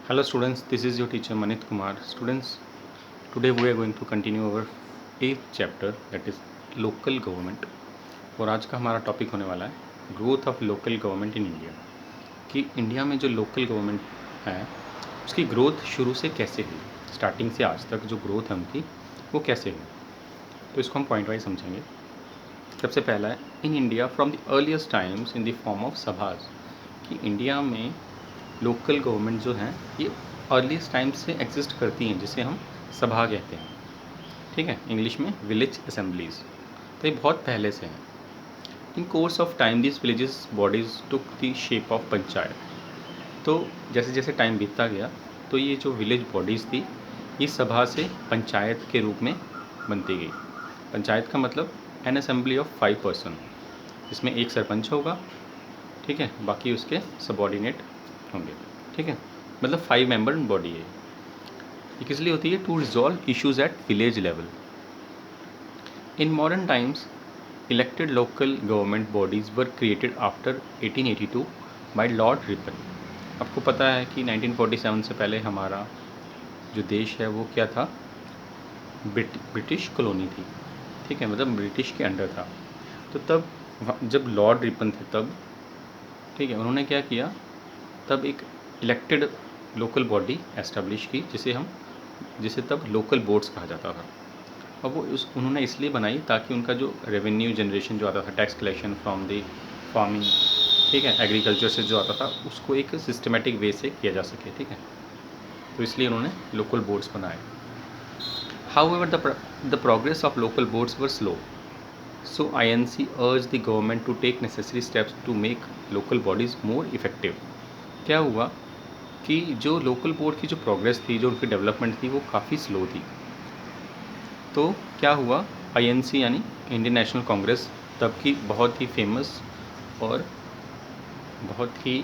Hello students, this is your teacher Manit Kumar. Students, today we are going to continue our 8th chapter, that is local government. और आज का हमारा topic होने वाला है growth of local government in India, कि India में जो लोकल गवर्नमेंट है उसकी ग्रोथ शुरू से कैसे हुई, स्टार्टिंग से आज तक जो ग्रोथ है उनकी वो कैसे हुई। तो इसको हम पॉइंट वाइज समझेंगे। सबसे पहला है in India from the earliest times in the form of सभाज, कि इंडिया में लोकल गवर्नमेंट जो हैं ये अर्लीस्ट टाइम से एग्जिस्ट करती हैं, जिसे हम सभा कहते हैं। ठीक है, इंग्लिश में विलेज असेंबलीज। तो ये बहुत पहले से हैं। In course of time this villages bodies took the shape of panchayat. तो जैसे जैसे टाइम बीतता गया तो ये जो विलेज बॉडीज़ थी ये सभा से पंचायत के रूप में बनती गई। पंचायत का मतलब एन असेंबली ऑफ 5 पर्सन, इसमें एक सरपंच होगा, ठीक है, बाकी उसके सबॉर्डिनेट होंगे। ठीक है, मतलब 5 मेंबर बॉडी है। ये किस लिए होती है? To resolve issues at village level. In modern times elected local government bodies were created after 1882 by Lord Ripon. आपको पता है कि 1947 से पहले हमारा जो देश है वो क्या था? ब्रिटिश कॉलोनी थी। ठीक है, मतलब ब्रिटिश के अंडर था। तो तब जब लॉर्ड रिपन थे तब, ठीक है, उन्होंने क्या किया, तब एक इलेक्टेड लोकल बॉडी एस्टेब्लिश की जिसे तब लोकल बोर्ड्स कहा जाता था। और वो उन्होंने इसलिए बनाई ताकि उनका जो रेवेन्यू जनरेशन जो आता था, tax collection from the farming, ठीक है, एग्रीकल्चर से जो आता था, उसको एक सिस्टमेटिक वे से किया जा सके। ठीक है, तो इसलिए उन्होंने लोकल बोर्ड्स बनाए। However the progress of local boards were slow, so INC urged the government to take necessary steps to make local bodies more effective। क्या हुआ कि जो लोकल बोर्ड की जो प्रोग्रेस थी, जो उनकी डेवलपमेंट थी, वो काफ़ी स्लो थी। तो क्या हुआ, INC यानी इंडियन नेशनल कांग्रेस, तब की बहुत ही फेमस और बहुत ही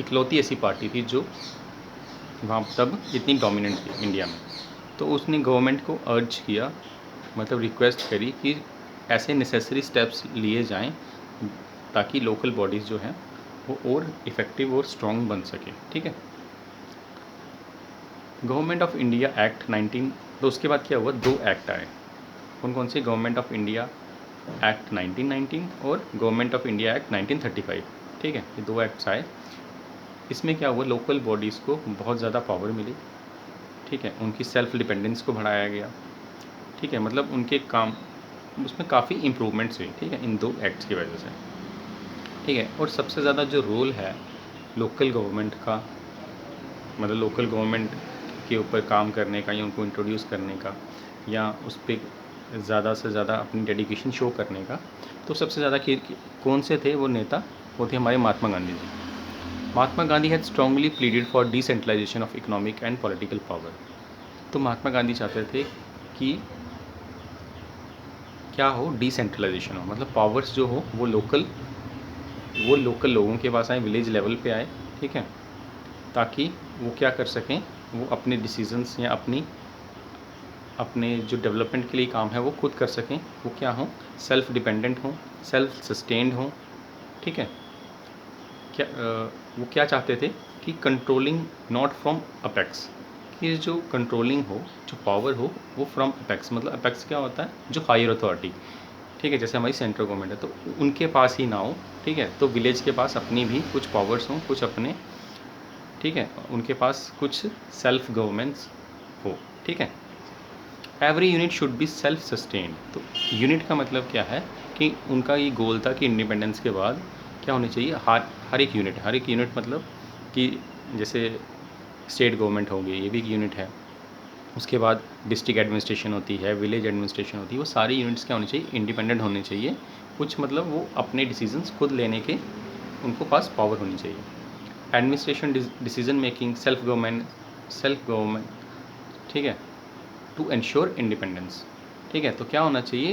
इकलौती ऐसी पार्टी थी जो वहाँ तब इतनी डोमिनेंट थी इंडिया में। तो उसने गवर्नमेंट को अर्ज किया, मतलब रिक्वेस्ट करी कि ऐसे नेसेसरी स्टेप्स लिए जाएं ताकि लोकल बॉडीज़ जो हैं वो और इफ़ेक्टिव और स्ट्रॉन्ग बन सके। ठीक है, गवर्नमेंट ऑफ इंडिया एक्ट 19, तो उसके बाद क्या हुआ, 2 एक्ट आए। कौन कौन से? गवर्नमेंट ऑफ इंडिया एक्ट 1919 और गवर्नमेंट ऑफ इंडिया एक्ट 1935। ठीक है, ये 2 एक्ट्स आए। इसमें क्या हुआ, लोकल बॉडीज़ को बहुत ज़्यादा पावर मिली। ठीक है, उनकी सेल्फ डिपेंडेंस को बढ़ाया गया। ठीक है, मतलब उनके काम उसमें काफ़ी इम्प्रूवमेंट्स हुई। ठीक है, इन 2 एक्ट्स की वजह से। ठीक है, और सबसे ज़्यादा जो रोल है लोकल गवर्नमेंट का, मतलब लोकल गवर्नमेंट के ऊपर काम करने का या उनको इंट्रोड्यूस करने का या उस पर ज़्यादा से ज़्यादा अपनी डेडिकेशन शो करने का, तो सबसे ज़्यादा कौन से थे वो नेता? वो थे हमारे Mahatma Gandhi ji. Mahatma Gandhi had strongly pleaded for decentralisation of economic and political power. तो महात्मा गांधी चाहते थे कि क्या हो, डिसेंट्रलाइजेशन हो, मतलब पावर्स जो हो वो लोकल लोगों के पास आए, विलेज लेवल पे आए। ठीक है, ताकि वो क्या कर सकें, वो अपने डिसीजंस या अपने जो डेवलपमेंट के लिए काम है वो खुद कर सकें। वो क्या हों, सेल्फ डिपेंडेंट हों, सेल्फ सस्टेन्ड हों। ठीक है, वो क्या चाहते थे कि कंट्रोलिंग नॉट फ्रॉम अपेक्स, कि जो कंट्रोलिंग हो, जो पावर हो वो फ्रॉम अपेक्स, मतलब अपेक्स क्या होता है, जो हायर अथॉरिटी। ठीक है, जैसे हमारी सेंट्रल गवर्नमेंट है तो उनके पास ही ना हो। ठीक है, तो विलेज के पास अपनी भी कुछ पावर्स हों, कुछ अपने, ठीक है, उनके पास कुछ सेल्फ गवर्नेंस हो। ठीक है, every unit should be self sustained. तो यूनिट का मतलब क्या है कि उनका ये गोल था कि इंडिपेंडेंस के बाद क्या होनी चाहिए, हर एक यूनिट मतलब कि जैसे स्टेट गवर्नमेंट होगी, ये भी एक यूनिट है। उसके बाद डिस्ट्रिक्ट एडमिनिस्ट्रेशन होती है, विलेज एडमिनिस्ट्रेशन होती है, वो सारी यूनिट्स क्या होनी चाहिए, इंडिपेंडेंट होने चाहिए। कुछ मतलब वो अपने डिसीजंस खुद लेने के उनको पास पावर होनी चाहिए। Administration, decision making, self government. ठीक है, टू एंश्योर इंडिपेंडेंस। ठीक है, तो क्या होना चाहिए,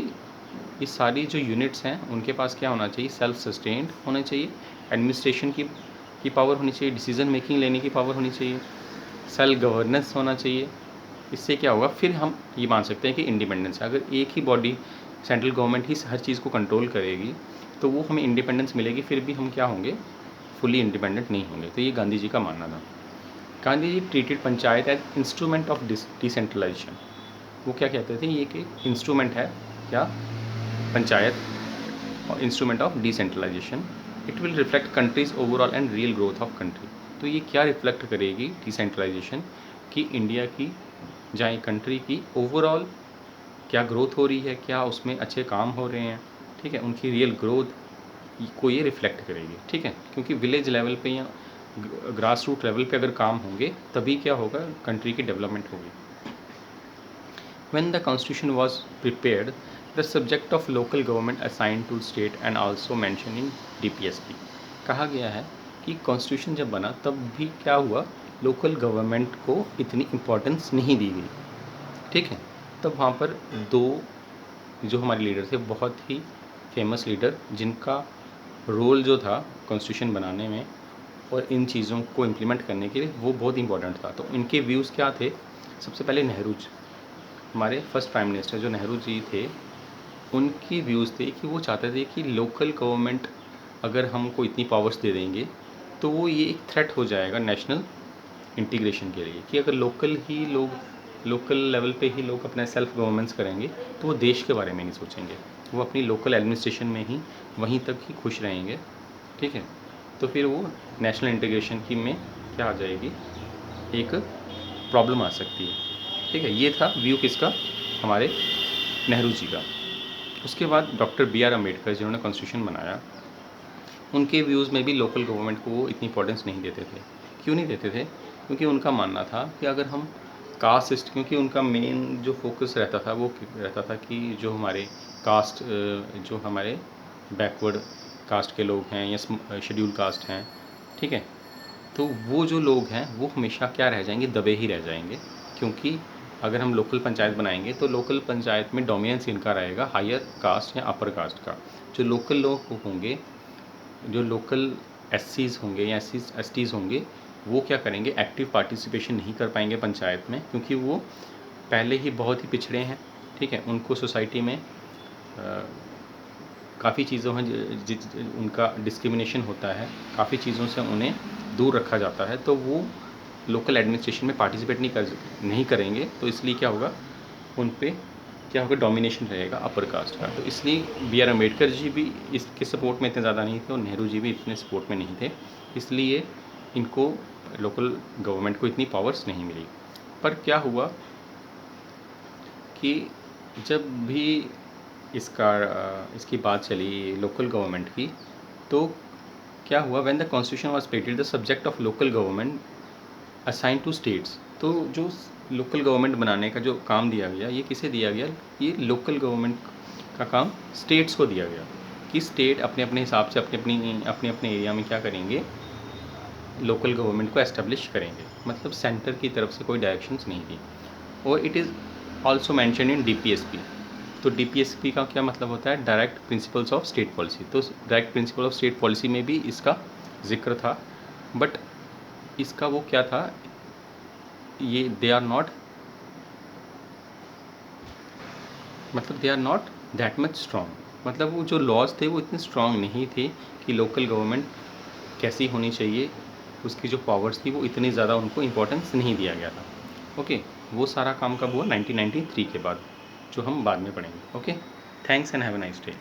ये सारी जो यूनिट्स हैं उनके पास क्या होना चाहिए, सेल्फ सस्टेन्ड होना चाहिए, एडमिनिस्ट्रेशन की पावर होनी चाहिए, डिसीजन मेकिंग लेने की पावर होनी चाहिए, सेल्फ गवर्नेंस होना चाहिए। इससे क्या होगा, फिर हम ये मान सकते हैं कि इंडिपेंडेंस है। अगर एक ही बॉडी, सेंट्रल गवर्नमेंट ही हर चीज़ को कंट्रोल करेगी तो वो हमें इंडिपेंडेंस मिलेगी, फिर भी हम क्या होंगे, फुली इंडिपेंडेंट नहीं होंगे। तो ये गांधी जी का मानना था। Gandhi ji treated panchayat as instrument of decentralisation. वो क्या कहते थे, ये कि इंस्ट्रूमेंट है क्या, पंचायत और instrument of decentralisation. It will reflect countries overall and real growth of country. तो ये क्या रिफ्लेक्ट करेगी डिसेंट्रलाइजेशन कि इंडिया की, जहाँ कंट्री की ओवरऑल क्या ग्रोथ हो रही है, क्या उसमें अच्छे काम हो रहे हैं, ठीक है, उनकी रियल ग्रोथ को ये रिफ्लेक्ट करेगी, ठीक है। क्योंकि विलेज लेवल पे या ग्रास रूट लेवल पे अगर काम होंगे तभी क्या होगा, कंट्री की डेवलपमेंट होगी। When the constitution was prepared, the subject of local government assigned to state and also mentioned in DPSP। कहा गया है कि कॉन्स्टिट्यूशन जब बना तब भी क्या हुआ, लोकल गवर्नमेंट को इतनी इम्पोर्टेंस नहीं दी गई, ठीक है। तब वहाँ पर दो जो हमारे लीडर थे, बहुत ही फेमस लीडर, जिनका रोल जो था कॉन्स्टिट्यूशन बनाने में और इन चीज़ों को इम्प्लीमेंट करने के लिए वो बहुत इंपॉर्टेंट था। तो इनके व्यूज़ क्या थे, सबसे पहले नेहरू जी, हमारे फर्स्ट प्राइम मिनिस्टर जो नेहरू जी थे, उनकी व्यूज़ थे कि वो चाहते थे कि लोकल गवर्नमेंट अगर हमको इतनी पावर्स दे देंगे तो वो ये एक थ्रेट हो जाएगा नेशनल इंटीग्रेशन के लिए, कि अगर लोकल लेवल पे ही लोग अपने सेल्फ गवर्नेंस करेंगे तो वो देश के बारे में नहीं सोचेंगे, वो अपनी लोकल एडमिनिस्ट्रेशन में ही वहीं तक ही खुश रहेंगे, ठीक है। तो फिर वो नेशनल इंटीग्रेशन की में क्या आ जाएगी, एक प्रॉब्लम आ सकती है, ठीक है। ये था व्यू किसका, हमारे नेहरू जी का। उसके बाद डॉक्टर BR अम्बेडकर जिन्होंने कॉन्स्टिट्यूशन बनाया, उनके व्यूज़ में भी लोकल गवर्नमेंट को वो इतनी इंपॉर्टेंस नहीं देते थे। क्यों नहीं देते थे, क्योंकि उनका मानना था कि अगर हम कास्ट सिस्टम, क्योंकि उनका मेन जो फोकस रहता था वो रहता था कि जो हमारे कास्ट, जो हमारे बैकवर्ड कास्ट के लोग हैं या शेड्यूल कास्ट हैं, ठीक है, तो वो जो लोग हैं वो हमेशा क्या रह जाएंगे, दबे ही रह जाएंगे। क्योंकि अगर हम लोकल पंचायत बनाएंगे तो लोकल पंचायत में डोमिनेंस इनका रहेगा हायर कास्ट या अपर कास्ट का। जो लोकल लोग होंगे, जो लोकल SCs होंगे या STs होंगे, वो क्या करेंगे, एक्टिव पार्टिसिपेशन नहीं कर पाएंगे पंचायत में, क्योंकि वो पहले ही बहुत ही पिछड़े हैं, ठीक है। उनको सोसाइटी में काफ़ी चीज़ों हैं उनका डिस्क्रिमिनेशन होता है, काफ़ी चीज़ों से उन्हें दूर रखा जाता है, तो वो लोकल एडमिनिस्ट्रेशन में पार्टिसिपेट नहीं करेंगे। तो इसलिए क्या होगा, उन पे क्या होगा, डोमिनेशन रहेगा अपर कास्ट का। तो इसलिए BR अम्बेडकर जी भी इसके सपोर्ट में इतने ज़्यादा नहीं थे और नेहरू जी भी इतने सपोर्ट में नहीं थे, इसलिए इनको लोकल गवर्नमेंट को इतनी पावर्स नहीं मिली। पर क्या हुआ कि जब भी इसकी बात चली लोकल गवर्नमेंट की, तो क्या हुआ, when the constitution was created the subject of local government assign to states. तो जो लोकल गवर्नमेंट बनाने का जो काम दिया गया, ये किसे दिया गया, ये लोकल गवर्नमेंट का काम स्टेट्स को दिया गया, कि स्टेट अपने अपने हिसाब से अपने अपने एरिया में क्या करेंगे, लोकल गवर्नमेंट को एस्टेब्लिश करेंगे। मतलब सेंटर की तरफ से कोई डायरेक्शंस नहीं दी। और it is also mention in DPSP। तो DPSP का क्या मतलब होता है, direct principles of state policy. तो direct principle of state policy में भी इसका जिक्र था, बट इसका वो क्या था, ये they are not that much strong. मतलब वो जो लॉज थे वो इतने स्ट्रॉन्ग नहीं थे कि लोकल गवर्नमेंट कैसी होनी चाहिए, उसकी जो पावर्स थी वो इतनी ज़्यादा उनको इम्पोर्टेंस नहीं दिया गया था। ओके, वो सारा काम कब हुआ, 1993 के बाद, जो हम बाद में पढ़ेंगे। Okay, thanks and have a nice day.